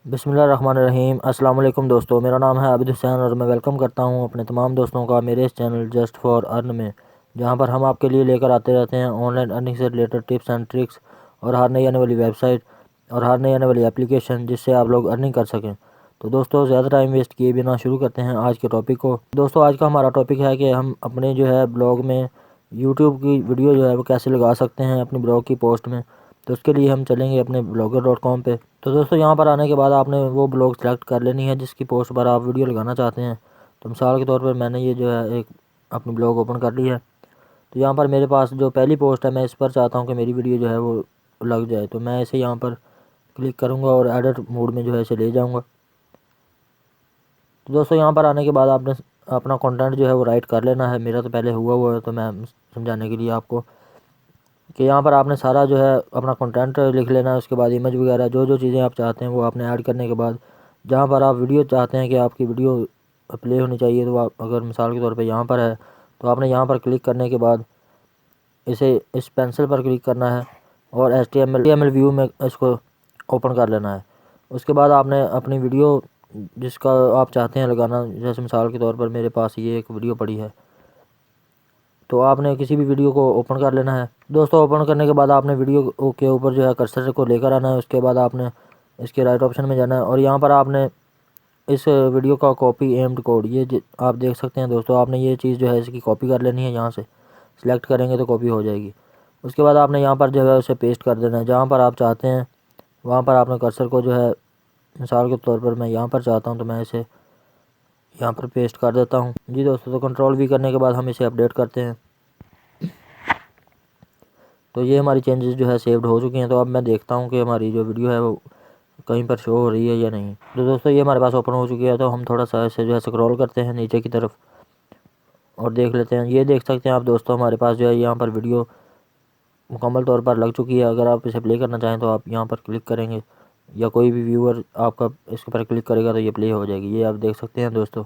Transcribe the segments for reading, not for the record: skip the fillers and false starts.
बिस्मिल्लाहिर्रहमानिर्रहीम। अस्सलाम वालेकुम दोस्तों, मेरा नाम है आबिद हुसैन और मैं वेलकम करता हूं अपने तमाम दोस्तों का मेरे इस चैनल जस्ट फॉर अर्न में, जहां पर हम आपके लिए लेकर आते रहते हैं ऑनलाइन अर्निंग से रिलेटेड टिप्स एंड ट्रिक्स और हर नई आने वाली वेबसाइट और हर नई आने वाली एप्लीकेशन जिससे आप लोग अर्निंग कर सकें। तो दोस्तों, ज़्यादा टाइम वेस्ट किए बिना शुरू करते हैं आज के टॉपिक को। दोस्तों, आज का हमारा टॉपिक है कि हम अपने जो है ब्लॉग में यूट्यूब की वीडियो जो है वो कैसे लगा सकते हैं अपनी ब्लॉग की पोस्ट में। तो उसके लिए हम चलेंगे अपने blogger.com पे। तो दोस्तों, यहाँ पर आने के बाद आपने वो ब्लॉग सेलेक्ट कर लेनी है जिसकी पोस्ट पर आप वीडियो लगाना चाहते हैं। तो मिसाल के तौर पर मैंने ये जो है एक अपनी ब्लॉग ओपन कर ली है। तो यहाँ पर मेरे पास जो पहली पोस्ट है, मैं इस पर चाहता हूँ कि मेरी वीडियो जो है वो लग जाए। तो मैं इसे यहाँ पर क्लिक करूँगा और एडिट मोड में जो है इसे ले जाऊँगा। तो दोस्तों, यहाँ पर आने के बाद आपने अपना कंटेंट जो है वो राइट कर लेना है। मेरा तो पहले हुआ है, तो मैं समझाने के लिए आपको कि यहाँ पर आपने सारा जो है अपना कंटेंट लिख लेना है। उसके बाद इमेज वगैरह जो जो चीज़ें आप चाहते हैं वो आपने ऐड करने के बाद जहाँ पर आप वीडियो चाहते हैं कि आपकी वीडियो प्ले होनी चाहिए, तो आप अगर मिसाल के तौर पे यहाँ पर है तो आपने यहाँ पर क्लिक करने के बाद इस पेंसिल पर क्लिक करना है और HTML व्यू में इसको ओपन कर लेना है। उसके बाद आपने अपनी वीडियो जिसका आप चाहते हैं लगाना, जैसे मिसाल के तौर पर मेरे पास ये एक वीडियो पड़ी है, तो आपने किसी भी वीडियो को ओपन कर लेना है। दोस्तों, ओपन करने के बाद आपने वीडियो के ऊपर जो है कर्सर को लेकर आना है। उसके बाद आपने इसके राइट ऑप्शन में जाना है और यहाँ पर आपने इस वीडियो का कॉपी एम्ड कोड आप देख सकते हैं। दोस्तों, आपने ये चीज़ जो है इसकी कॉपी कर लेनी है। यहाँ से सिलेक्ट करेंगे तो कॉपी हो जाएगी। उसके बाद आपने यहाँ पर जो है उसे पेस्ट कर देना है जहाँ पर आप चाहते हैं। वहाँ पर आपने कर्सर को जो है, मिसाल के तौर पर मैं यहाँ पर चाहता हूँ तो मैं इसे यहाँ पर पेस्ट कर देता हूँ। जी दोस्तों, तो कंट्रोल V करने के बाद हम इसे अपडेट करते हैं। तो ये हमारी चेंजेस जो है सेव्ड हो चुकी हैं। तो अब मैं देखता हूँ कि हमारी जो वीडियो है वो कहीं पर शो हो रही है या नहीं। तो दोस्तों, ये हमारे पास ओपन हो चुकी है। तो हम थोड़ा सा इसे जो है स्क्रॉल करते हैं नीचे की तरफ और देख लेते हैं। ये देख सकते हैं आप दोस्तों, हमारे पास जो है यहाँ पर वीडियो मुकम्मल तौर पर लग चुकी है। अगर आप इसे प्ले करना चाहें तो आप यहाँ पर क्लिक करेंगे या कोई भी व्यूअर आपका इसके पर क्लिक करेगा तो ये प्ले हो जाएगी। ये आप देख सकते हैं दोस्तों।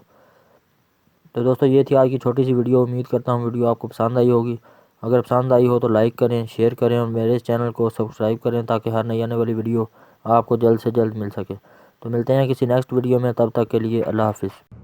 तो दोस्तों, ये थी आज की छोटी सी वीडियो। उम्मीद करता हूँ वीडियो आपको पसंद आई होगी। अगर पसंद आई हो तो लाइक करें, शेयर करें और मेरे इस चैनल को सब्सक्राइब करें ताकि हर नई आने वाली वीडियो आपको जल्द से जल्द मिल सके। तो मिलते हैं किसी नेक्स्ट वीडियो में, तब तक के लिए अल्लाह हाफिज़।